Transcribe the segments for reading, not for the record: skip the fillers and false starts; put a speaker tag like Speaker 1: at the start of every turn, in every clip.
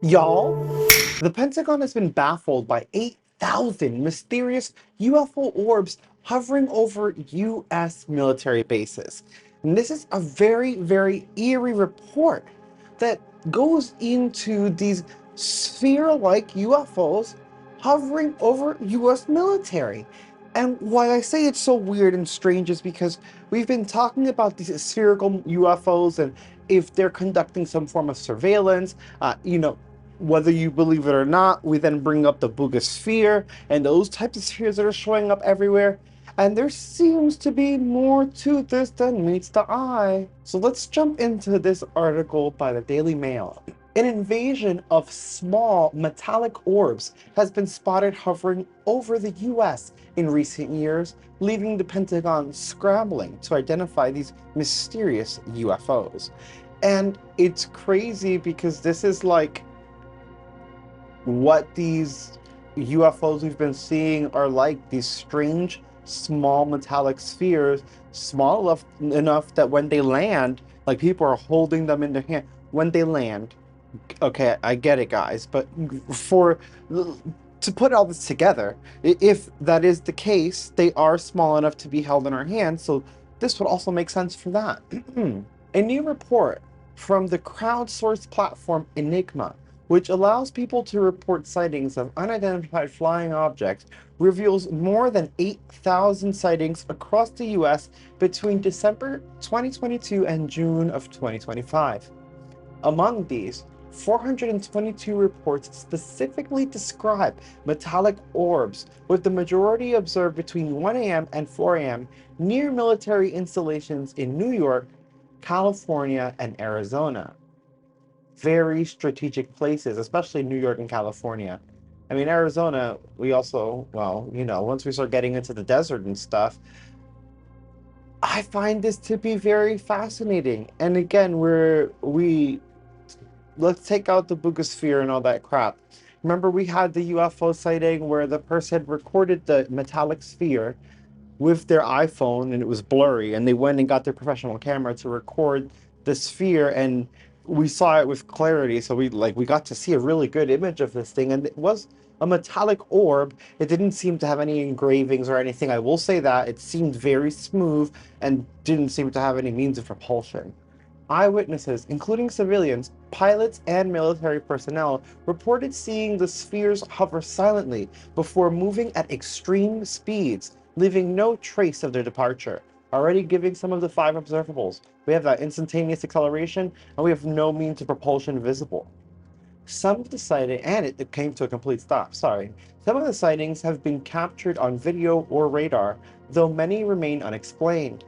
Speaker 1: Y'all, the Pentagon has been baffled by 8,000 mysterious UFO orbs hovering over US military bases. And this is a very, very eerie report that goes into these sphere-like UFOs hovering over US military. And why I say it's so weird and strange is because we've been talking about these spherical UFOs and if they're conducting some form of surveillance, whether you believe it or not, we then bring up the Buga Sphere and those types of spheres that are showing up everywhere. And there seems to be more to this than meets the eye. So let's jump into this article by the Daily Mail. An invasion of small metallic orbs has been spotted hovering over the US in recent years, leaving the Pentagon scrambling to identify these mysterious UFOs. And it's crazy because this is like what these UFOs we've been seeing are like, these strange small metallic spheres, small enough that when they land, like people are holding them in their hand when they land. Okay, I get it, guys, but for to put all this together, if that is the case, they are small enough to be held in our hands, so this would also make sense for that. A new report from the crowdsourced platform Enigma, which allows people to report sightings of unidentified flying objects, reveals more than 8,000 sightings across the US between December 2022 and June of 2025. Among these, 422 reports specifically describe metallic orbs, with the majority observed between 1 a.m. and 4 a.m. near military installations in New York, California, and Arizona. Very strategic places, especially New York and California. I mean, Arizona, we also, well, once we start getting into the desert and stuff, I find this to be very fascinating. And again, let's take out the Buga Sphere and all that crap. Remember, we had the UFO sighting where the person recorded the metallic sphere with their iPhone and it was blurry, and they went and got their professional camera to record the sphere, and we saw it with clarity. So we got to see a really good image of this thing, and it was a metallic orb. It didn't seem to have any engravings or anything. I will say that it seemed very smooth and didn't seem to have any means of propulsion. Eyewitnesses, including civilians, pilots, and military personnel, reported seeing the spheres hover silently before moving at extreme speeds, leaving no trace of their departure, already giving some of the five observables. We have that instantaneous acceleration, and we have no means of propulsion visible. Some of the sightings, and it came to a complete stop, sorry. Some of the sightings have been captured on video or radar, though many remain unexplained.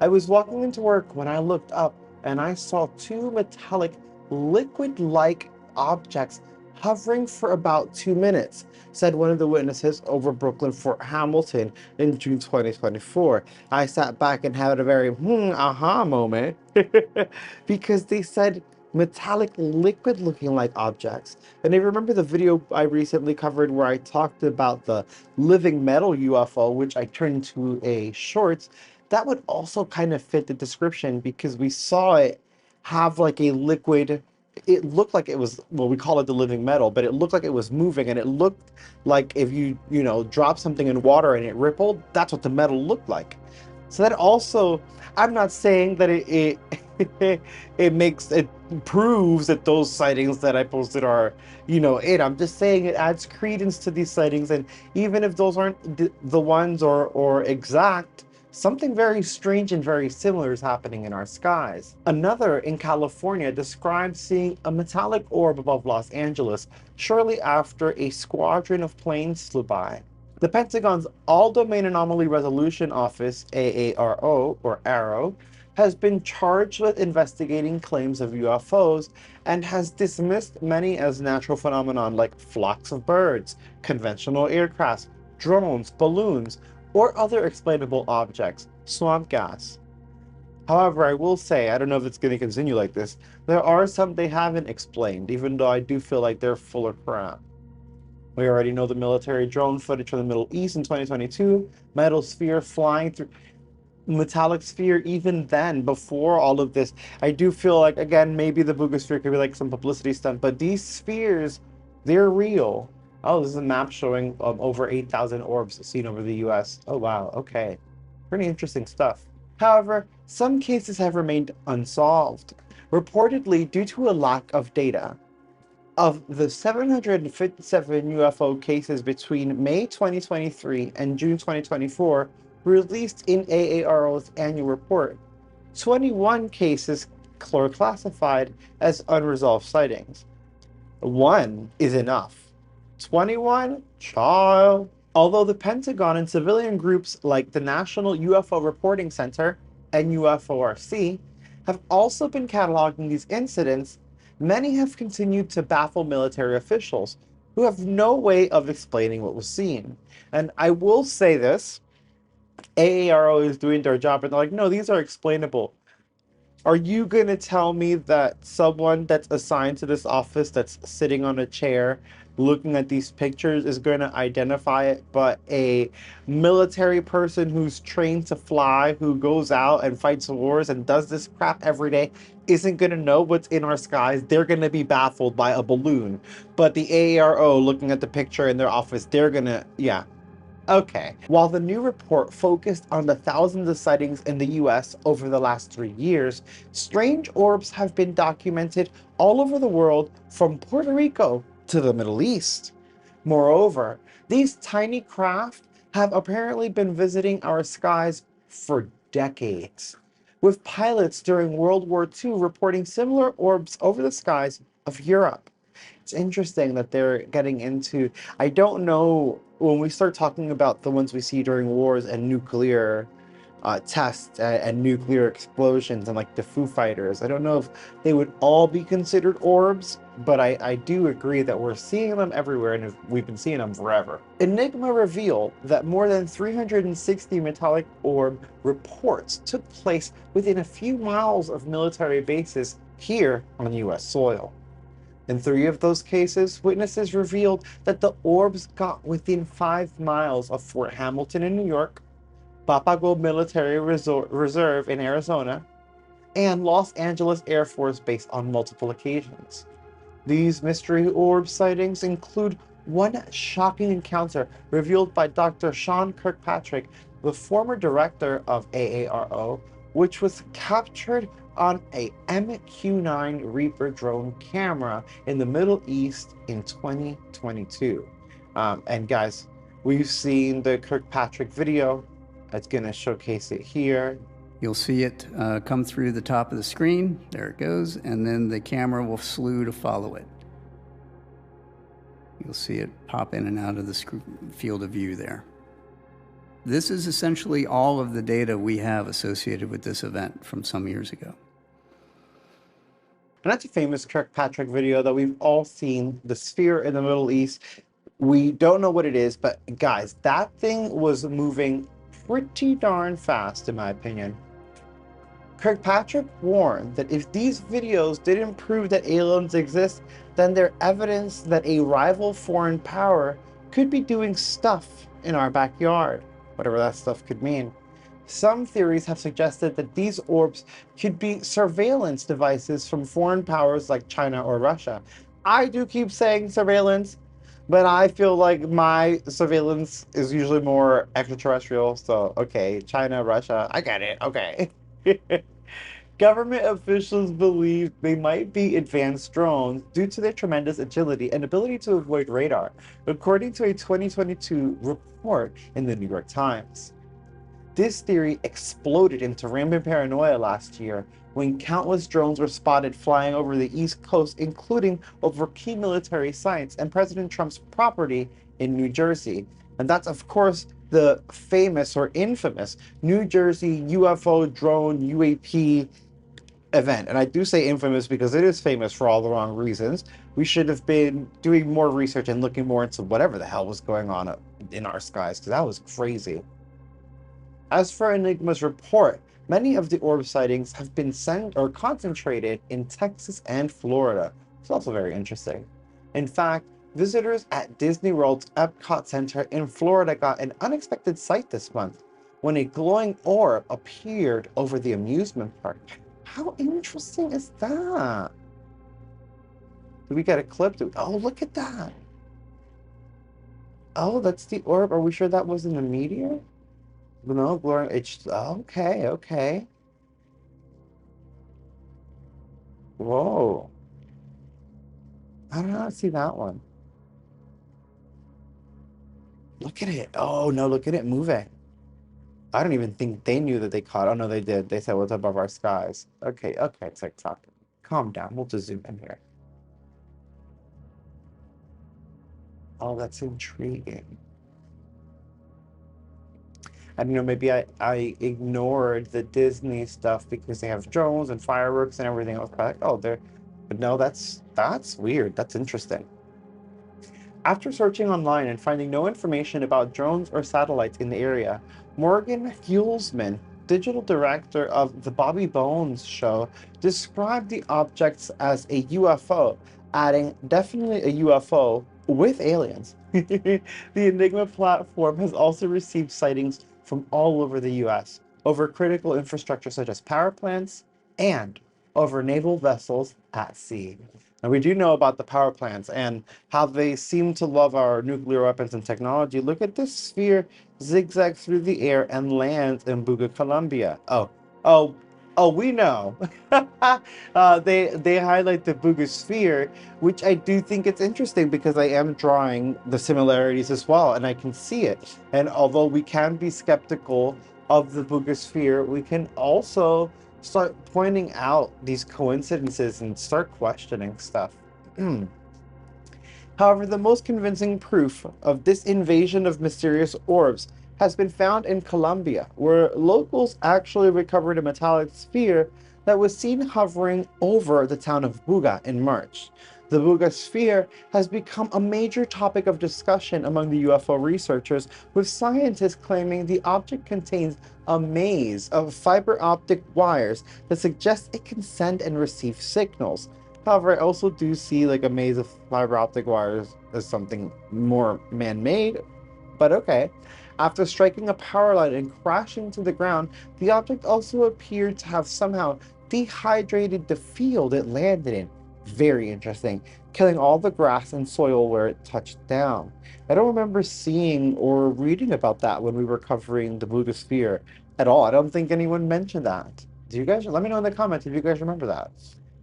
Speaker 1: I was walking into work when I looked up and I saw two metallic, liquid-like objects hovering for about 2 minutes, said one of the witnesses over Brooklyn Fort Hamilton in June 2024. I sat back and had a very aha moment because they said metallic liquid looking like objects. And I remember the video I recently covered where I talked about the living metal UFO, which I turned into a short. That would also kind of fit the description because we saw it have like a liquid. It looked like it was, well, we call it the living metal, but it looked like it was moving, and it looked like if drop something in water and it rippled, that's what the metal looked like. So that also, I'm not saying that it proves that those sightings that I posted are, it. I'm just saying it adds credence to these sightings, and even if those aren't the ones or exact, something very strange and very similar is happening in our skies. Another in California described seeing a metallic orb above Los Angeles shortly after a squadron of planes flew by. The Pentagon's All-Domain Anomaly Resolution Office, AARO, or AARO, has been charged with investigating claims of UFOs and has dismissed many as natural phenomenon like flocks of birds, conventional aircraft, drones, balloons, or other explainable objects, swamp gas. However, I will say, I don't know if it's going to continue like this, there are some they haven't explained, even though I do feel like they're full of crap. We already know the military drone footage from the Middle East in 2022, metal sphere flying through. metallic sphere even then, before all of this. I do feel like, again, maybe the Buga Sphere could be like some publicity stunt, but these spheres, they're real. Oh, this is a map showing over 8,000 orbs seen over the US. Oh, wow. Okay. Pretty interesting stuff. However, some cases have remained unsolved, reportedly due to a lack of data. Of the 757 UFO cases between May 2023 and June 2024 released in AARO's annual report, 21 cases were classified as unresolved sightings. One is enough. 21? Child. Although the Pentagon and civilian groups like the National UFO Reporting Center and UFORC have also been cataloging these incidents, many have continued to baffle military officials who have no way of explaining what was seen. And I will say this, AARO is doing their job, and they're like, no, these are explainable. Are you going to tell me that someone that's assigned to this office that's sitting on a chair looking at these pictures is going to identify it, but a military person who's trained to fly, who goes out and fights wars and does this crap every day, isn't going to know what's in our skies? They're going to be baffled by a balloon. But the AARO looking at the picture in their office, they're going to, yeah. Okay. While the new report focused on the thousands of sightings in the US over the last 3 years, strange orbs have been documented all over the world from Puerto Rico to the Middle East. Moreover, these tiny craft have apparently been visiting our skies for decades, with pilots during World War II reporting similar orbs over the skies of Europe. It's interesting that they're getting into, I don't know, when we start talking about the ones we see during wars and nuclear tests and nuclear explosions and like the Foo Fighters, I don't know if they would all be considered orbs, but I do agree that we're seeing them everywhere and we've been seeing them forever. Enigma revealed that more than 360 metallic orb reports took place within a few miles of military bases here on US soil. In 3 of those cases, witnesses revealed that the orbs got within 5 miles of Fort Hamilton in New York, Papago Military Reserve in Arizona, and Los Angeles Air Force Base on multiple occasions. These mystery orb sightings include one shocking encounter revealed by Dr. Sean Kirkpatrick, the former director of AARO, which was captured on a MQ-9 Reaper drone camera in the Middle East in 2022. And guys, we've seen the Kirkpatrick video. It's going to showcase it here.
Speaker 2: You'll see it come through the top of the screen. There it goes. And then the camera will slew to follow it. You'll see it pop in and out of the field of view there. This is essentially all of the data we have associated with this event from some years ago.
Speaker 1: And that's a famous Kirkpatrick video that we've all seen, the sphere in the Middle East. We don't know what it is, but guys, that thing was moving pretty darn fast, in my opinion. Kirkpatrick warned that if these videos didn't prove that aliens exist, then they're evidence that a rival foreign power could be doing stuff in our backyard, whatever that stuff could mean. Some theories have suggested that these orbs could be surveillance devices from foreign powers like China or Russia. I do keep saying surveillance, but I feel like my surveillance is usually more extraterrestrial. So, okay, China, Russia, I get it, okay. Government officials believe they might be advanced drones due to their tremendous agility and ability to avoid radar, according to a 2022 report in the New York Times. This theory exploded into rampant paranoia last year when countless drones were spotted flying over the East Coast, including over key military sites and President Trump's property in New Jersey. And that's, of course, the famous or infamous New Jersey UFO drone UAP event. And I do say infamous because it is famous for all the wrong reasons. We should have been doing more research and looking more into whatever the hell was going on in our skies, because that was crazy. As for Enigma's report, many of the orb sightings have been concentrated in Texas and Florida. It's also very interesting. In fact, visitors at Disney World's Epcot Center in Florida got an unexpected sight this month when a glowing orb appeared over the amusement park. How interesting is that? Did we get a clip? Oh, look at that. Oh, that's the orb. Are we sure that wasn't a meteor? No, glowing. It's okay, okay. Whoa. I don't not see that one. Look at it. Oh, no, look at it moving. I don't even think they knew that they caught. Oh, no, they did. They said what's above our skies. Okay, okay, TikTok. Calm down. We'll just zoom in here. Oh, that's intriguing. And maybe I ignored the Disney stuff because they have drones and fireworks and everything else. But oh, but no, that's weird. That's interesting. After searching online and finding no information about drones or satellites in the area, Morgan Hulsman, digital director of the Bobby Bones show, described the objects as a UFO, adding, definitely a UFO with aliens. The Enigma platform has also received sightings from all over the US, over critical infrastructure such as power plants and over naval vessels at sea. And we do know about the power plants and how they seem to love our nuclear weapons and technology. Look at this sphere zigzag through the air and lands in Buga, Colombia. Oh, we know. They highlight the Buga Sphere, which I do think it's interesting because I am drawing the similarities as well, and I can see it. And although we can be skeptical of the Buga Sphere, we can also start pointing out these coincidences and start questioning stuff. However, the most convincing proof of this invasion of mysterious orbs has been found in Colombia, where locals actually recovered a metallic sphere that was seen hovering over the town of Buga in March. The Buga Sphere has become a major topic of discussion among the UFO researchers, with scientists claiming the object contains a maze of fiber optic wires that suggests it can send and receive signals. However, I also do see like a maze of fiber optic wires as something more man-made, but okay. After striking a power line and crashing to the ground, the object also appeared to have somehow dehydrated the field it landed in. Very interesting, killing all the grass and soil where it touched down. I don't remember seeing or reading about that when we were covering the Buddha Sphere at all. I don't think anyone mentioned that. Do you guys? Let me know in the comments if you guys remember that.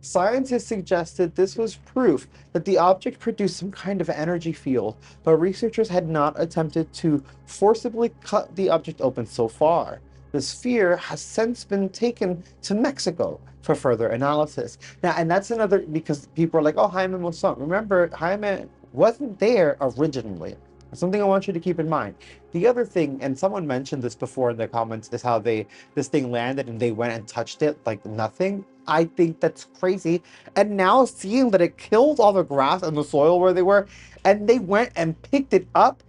Speaker 1: Scientists suggested this was proof that the object produced some kind of energy field, but researchers had not attempted to forcibly cut the object open so far. The sphere has since been taken to Mexico for further analysis. Now, and that's another, because people are like, oh, Jaime Maussan. Remember, Jaime wasn't there originally. Something I want you to keep in mind. The other thing, and someone mentioned this before in the comments, is how this thing landed and they went and touched it like nothing. I think that's crazy. And now seeing that it killed all the grass and the soil where they were, and they went and picked it up,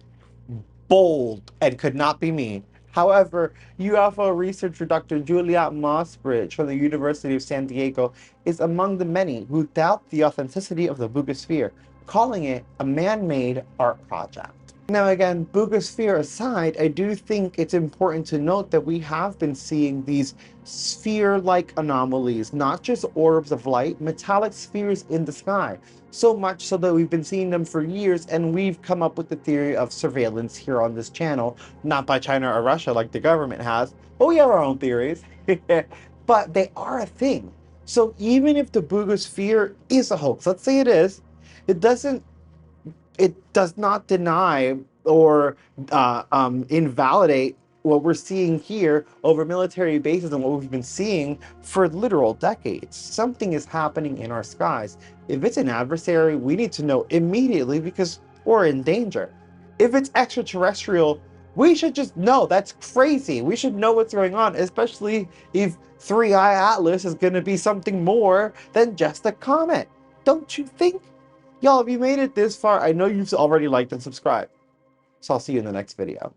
Speaker 1: bold and could not be me. However, UFO researcher Dr. Juliet Mossbridge from the University of San Diego is among the many who doubt the authenticity of the Buga Sphere, calling it a man-made art project. Now again, Buga Sphere aside, I do think it's important to note that we have been seeing these sphere-like anomalies, not just orbs of light, metallic spheres in the sky. So much so that we've been seeing them for years, and we've come up with the theory of surveillance here on this channel, not by China or Russia like the government has, but we have our own theories. But they are a thing. So even if the Buga Sphere is a hoax, let's say it does not deny or invalidate what we're seeing here over military bases and what we've been seeing for literal decades. Something is happening in our skies. If it's an adversary, we need to know immediately because we're in danger. If it's extraterrestrial, we should just know. That's crazy. We should know what's going on, especially if 3i Atlas is going to be something more than just a comet. Don't you think? Y'all, if you made it this far, I know you've already liked and subscribed. So I'll see you in the next video.